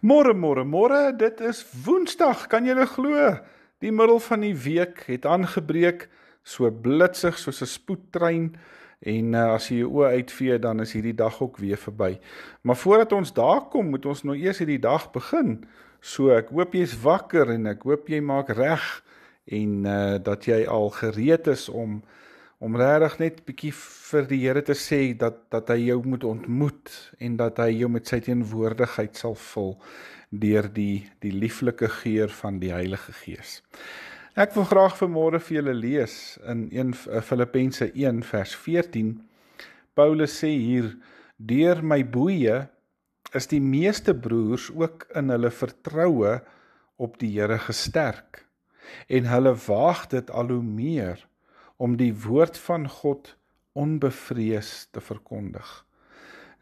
Môre, dit is Woensdag, kan julle glo? Die middel van die week het aangebreek, so blitsig soos 'n spoedtrein, en as jy jou oë uitvee, dan is hierdie dag ook weer verby. Maar voordat ons daar kom, moet ons nou eers hierdie dag begin. So ek hoop jy's wakker en ek hoop jy maak reg en dat jy al gereed is om regtig net bietjie vir die Here te sê dat hy jou moet ontmoet en dat hy jou met sy teenwoordigheid sal vul deur die lieflike geur van die Heilige Gees. Ek wil graag vanmôre vir julle lees in Filippense 1 vers 14. Paulus sê hier: deur my boeie is die meeste broers ook in hulle vertroue op die Here gesterk, en hulle waag dit al hoe meer om die woord van God onbevrees te verkondig.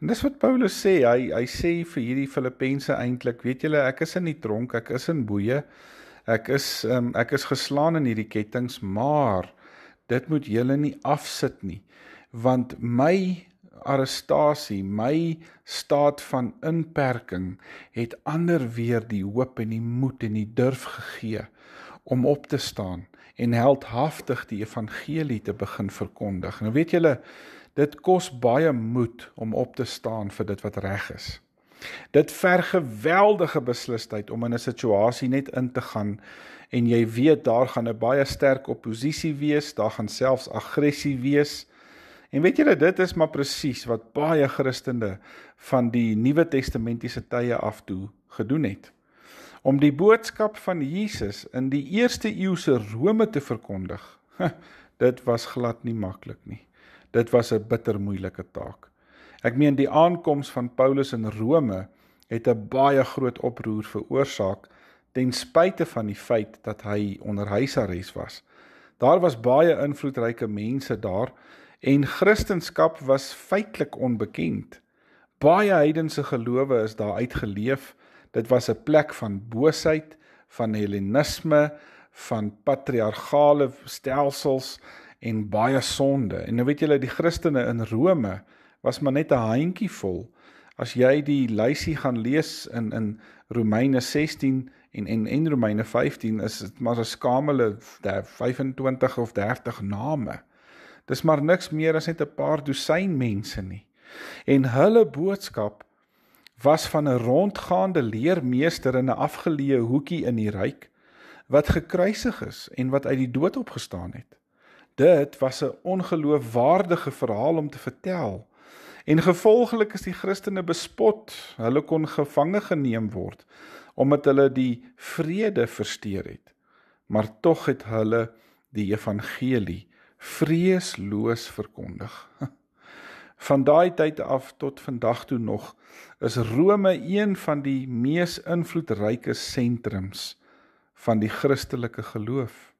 En dis wat Paulus sê, hy sê vir hierdie Filippense eintlik, weet julle, ek is in die tronk, ek is in boeye, ek is geslaan in hierdie kettinge, maar dit moet julle nie afsit nie, want my arrestasie, my staat van inperking, het ander weer die hoop en die moed en die durf gegee om op te staan en heldhaftig die evangelie te begin verkondig. Nou weet julle, dit kos baie moed om op te staan vir dit wat reg is. Dit verg geweldige beslisheid om in 'n situasie net in te gaan en jy weet daar gaan 'n baie sterk oppositie wees, daar gaan selfs aggressie wees. En weet julle, dit is maar presies wat baie Christene van die Nuwe Testamentiese tye af toe gedoen het. Om die boodskap van Jesus in die eerste eeuse Rome te verkondig, dit was glad nie maklik nie. Dit was 'n bitter moeilike taak. Ek meen, die aankoms van Paulus in Rome het 'n baie groot oproer veroorsaak, ten spyte van die feit dat hy onder huisarrest was. Daar was baie invloedryke mense daar, en Christendom was feitelik onbekend. Baie heidense gelowe is daar uitgeleef. Dit was 'n plek van boosheid, van Hellenisme, van patriargale stelsels en baie sonde. En nou weet julle, die Christene in Rome was maar net 'n handjievol. As jy die lysie gaan lees in Romeine 16 en Romeine 15, is dit maar 'n skamele 25 of 30 name. Dis maar niks meer as net 'n paar dosyn mense nie. En hulle boodskap was van 'n rondgaande leermeester in 'n afgeleë hoekie in die ryk, wat gekruisig is en wat uit die dood opgestaan het. Dit was 'n ongeloofwaardige verhaal om te vertel. En gevolglik is die Christene bespot, hulle kon gevange geneem word, omdat hulle die vrede versteur het. Maar tog het hulle die evangelie vreesloos verkondig. Van daai tyd af tot vandag toe nog, is Rome een van die mees invloedryke sentrums van die Christelike geloof.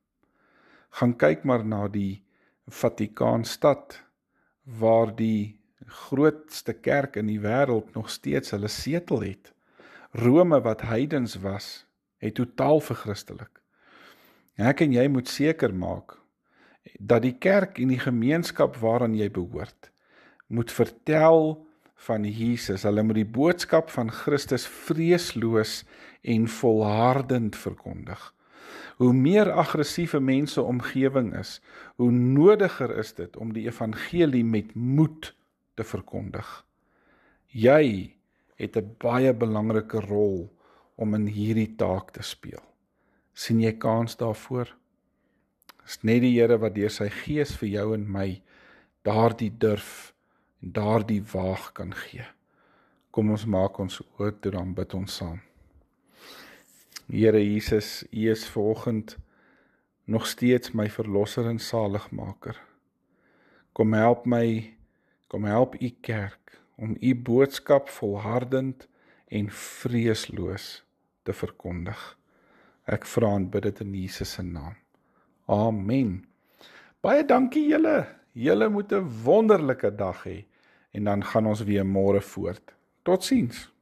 Gaan kyk maar na die Vatikaanstad, waar die grootste kerk in die wêreld nog steeds hulle setel het. Rome, wat heidens was, het totaal verchristelik. Ek en jy moet seker maak dat die kerk en die gemeenskap waaraan jy behoort, moet vertel van Jesus. Hulle moet die boodskap van Christus vreesloos en volhardend verkondig. Hoe meer aggressiewe mense omgewing is, hoe nodiger is dit om die evangelie met moed te verkondig. Jy het 'n baie belangrike rol om in hierdie taak te speel. Sien jy kans daarvoor? Is net die Here wat deur sy Gees vir jou en my daardie durf en daardie waag kan gee. Kom ons maak ons oë toe, dan bid ons saam. Here Jesus, U is vanoggend nog steeds my verlosser en saligmaker. Kom help U kerk om U boodskap volhardend en vreesloos te verkondig. Ek vra en bid dit in Jesus se naam. Amen. Baie dankie julle. Julle moet 'n wonderlike dag hê en dan gaan ons weer môre voort. Totsiens.